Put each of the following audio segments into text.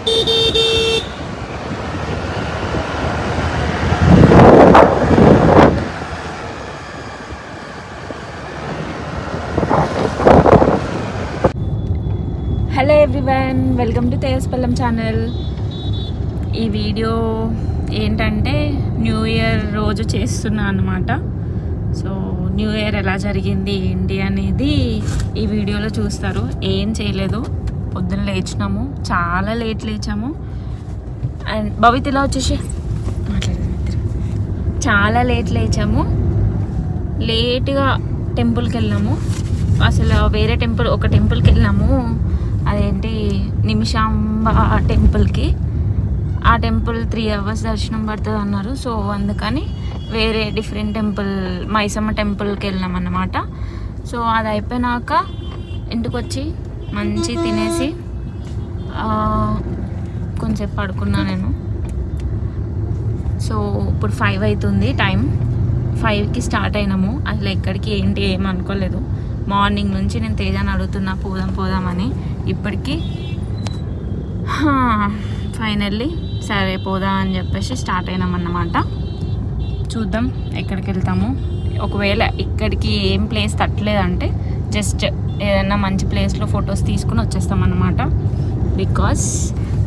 Hello everyone, welcome to Tejaspallam channel. ఈ video ఏంటంటే new year రోజు చేస్తున్నా అన్నమాట. సో న్యూ ఇయర్ ఎలా జరిగింది ఏంటి అనేది ఈ వీడియోలో చూస్తారు. ఏం చేయలేదు, పొద్దున్న లేచినాము, చాలా లేట్ లేచాము. అండ్ భవితిలా వచ్చేసి చాలా లేట్ లేచాము. లేట్గా టెంపుల్కి వెళ్ళాము. అసలు వేరే టెంపుల్, ఒక టెంపుల్కి వెళ్ళాము, అదేంటి నిమిషాంబ టెంపుల్కి. ఆ టెంపుల్ 3 hours దర్శనం పడుతుంది అన్నారు. సో అందుకని వేరే డిఫరెంట్ టెంపుల్, మైసమ్మ టెంపుల్కి వెళ్ళాం అన్నమాట. సో అది అయిపోయినాక ఇంటికి వచ్చి మంచి తినేసి కొంచెంసేపు పడుకున్నా నేను. సో ఇప్పుడు 5 అవుతుంది టైం. 5కి స్టార్ట్ అయినాము. అసలు ఎక్కడికి ఏంటి ఏం అనుకోలేదు. మార్నింగ్ నుంచి నేను తేజాని అడుగుతున్నా పోదామని. ఇప్పటికీ ఫైనల్లీ సరే పోదాం అని చెప్పేసి స్టార్ట్ అయినామన్నమాట. చూద్దాం ఎక్కడికి వెళ్తాము. ఒకవేళ ఇక్కడికి ఏం ప్లేస్ తట్టలేదంటే జస్ట్ ఏదైనా మంచి ప్లేస్లో ఫొటోస్ తీసుకుని వచ్చేస్తామన్నమాట. బికాస్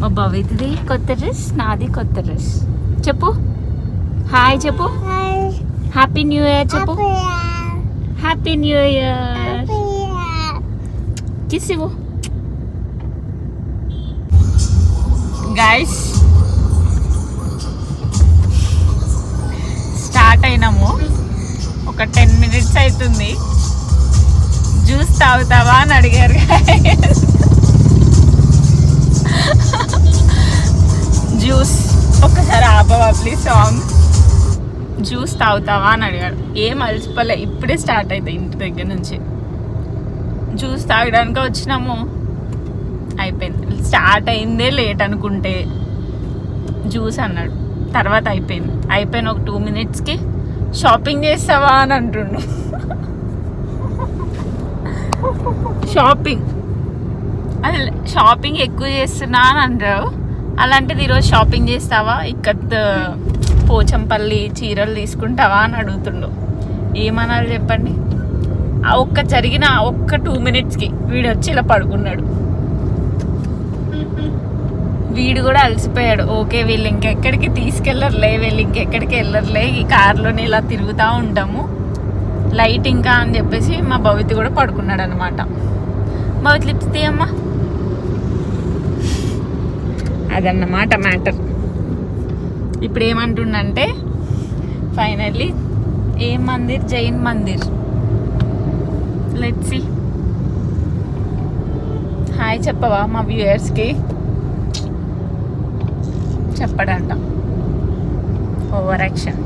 మా భవిత్ది కొత్త డ్రెస్, నాది కొత్త డ్రెస్. చెప్పు హాయ్, చెప్పు హ్యాపీ న్యూ ఇయర్ చెప్పు. Happy new year. కిస్ ఇవ్వు. గైస్ స్టార్ట్ అయినాము. ఒక 10 minutes అవుతుంది. జ్యూస్ తాగుతావా అని అడిగారు. జ్యూస్ ఒక్కసారి ఆపవా ప్లీజ్ సాంగ్. జ్యూస్ తాగుతావా అని అడిగాడు. ఏం అలసిపోలే, ఇప్పుడే స్టార్ట్ అవుతాయి ఇంటి దగ్గర నుంచి. జ్యూస్ తాగడానికి వచ్చినాము, అయిపోయింది. స్టార్ట్ అయిందే లేట్ అనుకుంటే జ్యూస్ అన్నాడు. తర్వాత అయిపోయిన ఒక 2 minutesకి షాపింగ్ చేస్తావా అని అంటుండు. అసలు షాపింగ్ ఎక్కువ చేస్తున్నా అని అంటారు. అలాంటిది ఈరోజు షాపింగ్ చేస్తావా, ఇక్కత్ పోచంపల్లి చీరలు తీసుకుంటావా అని అడుగుతుండు. ఏమనాలి చెప్పండి. జరిగిన ఒక్క 2 minutesకి వీడు వచ్చి ఇలా పడుకున్నాడు. వీడు కూడా అలసిపోయాడు. ఓకే వీళ్ళు ఇంకెక్కడికి తీసుకెళ్ళర్లే, వీళ్ళు ఇంకెక్కడికి వెళ్ళర్లే, ఈ కార్లోనే ఇలా తిరుగుతూ ఉంటాము, లైట్ ఇంకా అని చెప్పేసి మా భవితి కూడా పడుకున్నాడు అనమాట. భవితి లిప్స్ తీయమ్మా. అదన్నమాట మ్యాటర్. ఇప్పుడు ఏమంటుండంటే ఫైనల్లీ ఏం mandir, Jain mandir. Let's see. Hi చెప్పవా మా వ్యూయర్స్కి. చెప్పడంట, ఓవర్ యాక్షన్.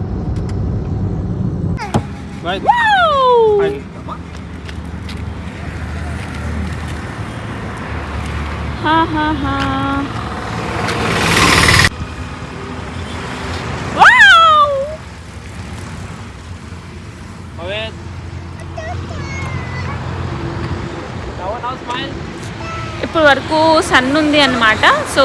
ఇప్పుడు వరకు సన్ ఉంది అన్నమాట. సో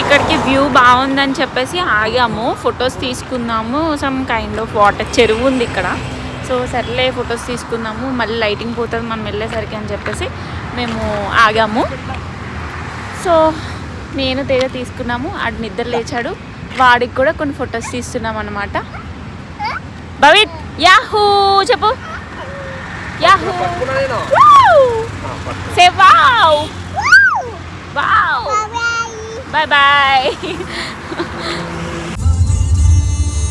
ఇక్కడికి వ్యూ బాగుందని చెప్పేసి ఆగాము, ఫొటోస్ తీసుకుందాము. సమ్ కైండ్ ఆఫ్ వాటర్, చెరువు ఉంది ఇక్కడ. సో సర్లే ఫొటోస్ తీసుకుందాము, మళ్ళీ లైటింగ్ పోతుంది మనం వెళ్ళేసరికి అని చెప్పేసి మేము ఆగాము. సో నేను తేజ తీసుకున్నాము. ఆడు నిద్ర లేచాడు, వాడికి కూడా కొన్ని ఫొటోస్ తీస్తున్నాం అన్నమాట. భవిత్ యాహూ చెప్పు. Yahoo say wow. Wow bye bye.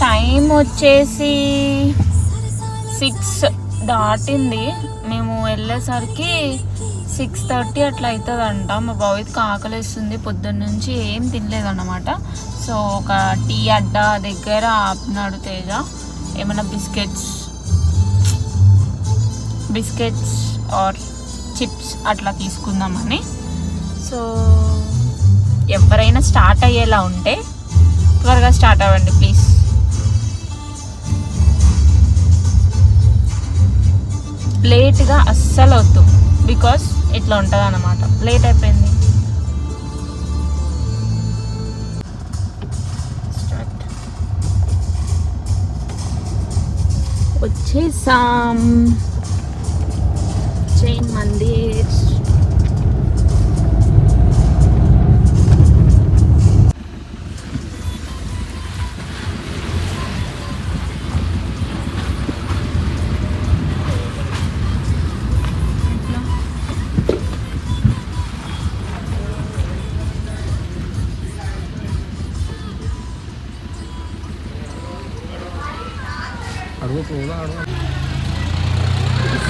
Time వచ్చేసి 6 దాటింది. మేము వెళ్ళేసరికి 6:30 అట్లా అవుతుందంట. మా భవిత్కి ఆకలిస్తుంది, పొద్దున్న నుంచి ఏం తినలేదన్నమాట. సో ఒక టీ అడ్డా దగ్గర ఆపినాడు తేజ, ఏమైనా బిస్కెట్స్ ఆర్ చిప్స్ అట్లా తీసుకుందామని. సో ఎవరైనా స్టార్ట్ అయ్యేలా ఉంటే త్వరగా స్టార్ట్ అవ్వండి ప్లీజ్. లేట్గా అస్సలు వద్దు, బికాస్ ఇట్లా ఉంటుంది అన్నమాట. లేట్ అయిపోయింది. వచ్చేసాం జైన్ మందిర్.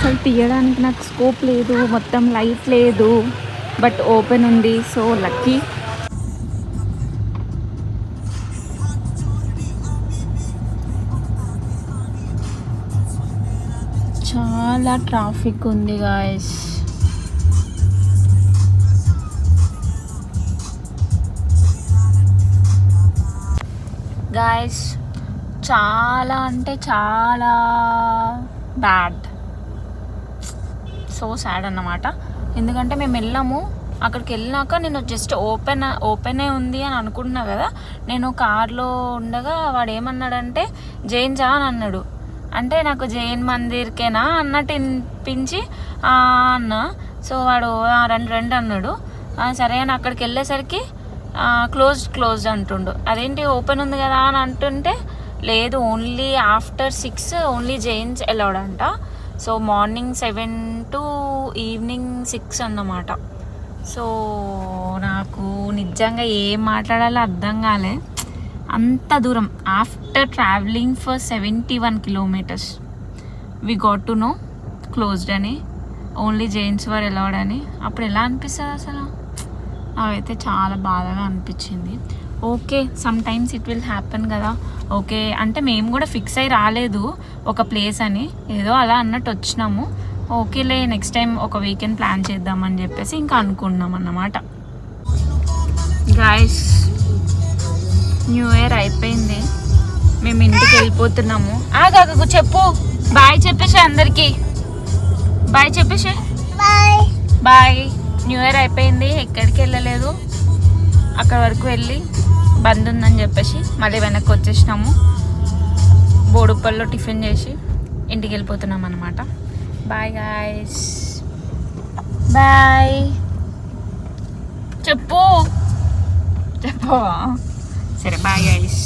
అసలు తీయడానికి నాకు స్కోప్ లేదు, మొత్తం లైట్ లేదు, బట్ ఓపెన్ ఉంది. So lucky. చాలా ట్రాఫిక్ ఉంది గాయస్. గాయస్ చాలా అంటే చాలా బ్యాడ్, సో సాడ్ అన్నమాట. ఎందుకంటే మేము వెళ్ళాము, అక్కడికి వెళ్ళినాక నేను జస్ట్ ఓపెనే ఉంది అని అనుకుంటున్నా కదా. నేను కార్లో ఉండగా వాడు ఏమన్నాడంటే జైన్సా అని అన్నాడు. అంటే నాకు జైన్ మందిర్కేనా అన్నట్టు వినిపించి అన్న. సో వాడు రెండు అన్నాడు. సరే అని అక్కడికి వెళ్ళేసరికి క్లోజ్డ్ అంటుండు. అదేంటి ఓపెన్ ఉంది కదా అని అంటుంటే లేదు, only after 6 only Jains allowed అంట. సో మార్నింగ్ 7 to ఈవినింగ్ 6 అన్నమాట. సో నాకు నిజంగా ఏం మాట్లాడాలో అర్థం కాలే. అంత దూరం after travelling for 71 kilometers we got to know closed అని, ఓన్లీ జైన్స్ వర్ అలౌడ్ అని. అప్పుడు ఎలా అనిపిస్తుంది అసలు? నాకైతే చాలా బాధగా అనిపించింది. Okay, some times it will happen కదా. ఓకే అంటే మేము కూడా ఫిక్స్ అయ్యి రాలేదు ఒక ప్లేస్ అని, ఏదో అలా అన్నట్టు వచ్చినాము. ఓకేలే నెక్స్ట్ టైం ఒక వీకెండ్ ప్లాన్ చేద్దామని చెప్పేసి ఇంకా అనుకున్నాం అన్నమాట. గాయస్ న్యూ ఇయర్ అయిపోయింది, మేము ఇంటికి వెళ్ళిపోతున్నాము. ఆగాకు చెప్పు, బాయ్ చెప్పేసి అందరికి బాయ్ చెప్పేసి. బాయ్. న్యూ ఇయర్ అయిపోయింది, ఎక్కడికి వెళ్ళలేదు. అక్కడ వరకు వెళ్ళి బంద్ ఉందని చెప్పేసి మళ్ళీ వెనక్కి వచ్చేసినాము. బోడుప్పల్లో టిఫిన్ చేసి ఇంటికి వెళ్ళిపోతున్నాం అన్నమాట. Bye guys, bye. చెప్పు సరే బాయ్ గాయస్.